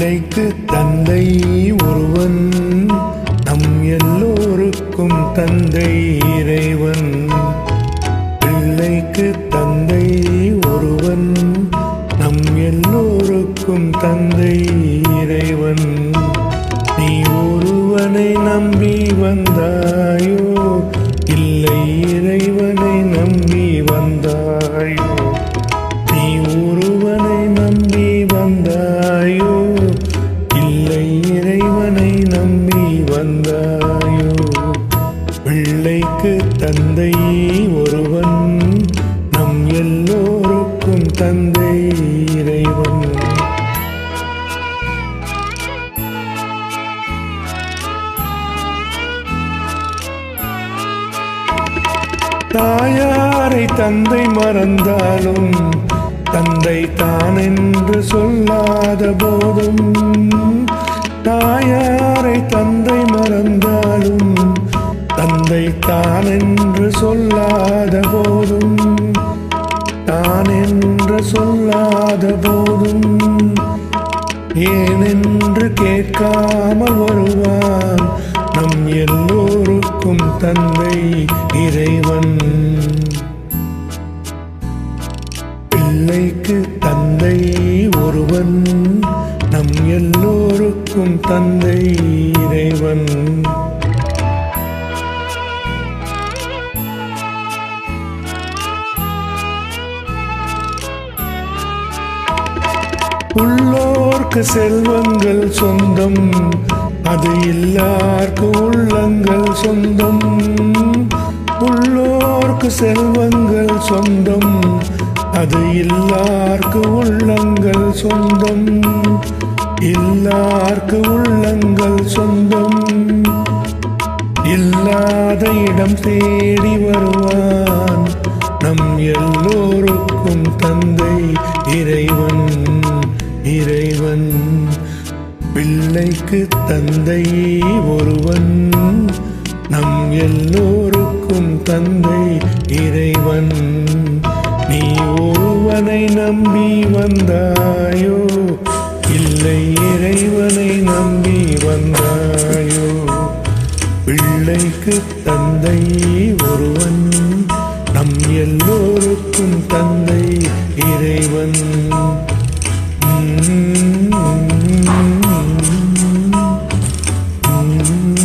பிள்ளைக்கு தந்தை ஒருவன், நம் எல்லோருக்கும் தந்தை இறைவன். பிள்ளைக்கு தந்தை ஒருவன், நம் எல்லோருக்கும் தந்தை இறைவன். நீ ஒருவனை நம்பி வந்தாயோ, இல்லை இறைவனை நம்பி வந்தாயோ? நீ ஒருவனை நம்பி வந்தாயோ, இல்லை இறைவனை நம்பி வந்தாயோ? பிள்ளைக்கு தந்தை ஒருவன், நம் எல்லோருக்கும் தந்தை இறைவன். தாயாரை தந்தை மறந்தாலும் தந்தை தான் என்று சொல்லாத போதும், தாயாரை தந்தை மறந்தாலும் தந்தை தான் என்று சொல்லாத போதும், தான் என்று சொல்லாத போதும் ஏனென்று கேட்காமல் வருவான் நம் எல்லோருக்கும் தந்தை இறைவன். பிள்ளைக்கு தந்தை ஒருவன், நம் எல்லோருக்கும் தந்தை இறைவன். உள்ளோர்க்கு செல்வங்கள் சொந்தம், அது இல்லார்க்கு உள்ளங்கள் சொந்தம். உள்ளோர்க்கு செல்வங்கள் சொந்தம், அது இல்லார்க்கு உள்ளங்கள் சொந்தம். இல்லார்க்கு உள்ளங்கள் சொந்தம். இல்லாத இடம் தேடி வருவான் நம் எல்லோருக்கும் தந்தை இறைவன். இறைவன் பிள்ளைக்கு தந்தை ஒருவன், நம் எல்லோருக்கும் தந்தை இறைவன். நீ ஒருவனை நம்பி வந்தாயோ, இல்லை இறைவனை நம்பி வந்தாயோ? பிள்ளைக்கு தந்தை ஒருவன், நம் எல்லோருக்கும் தந்தை இறைவன். Mm-hmm.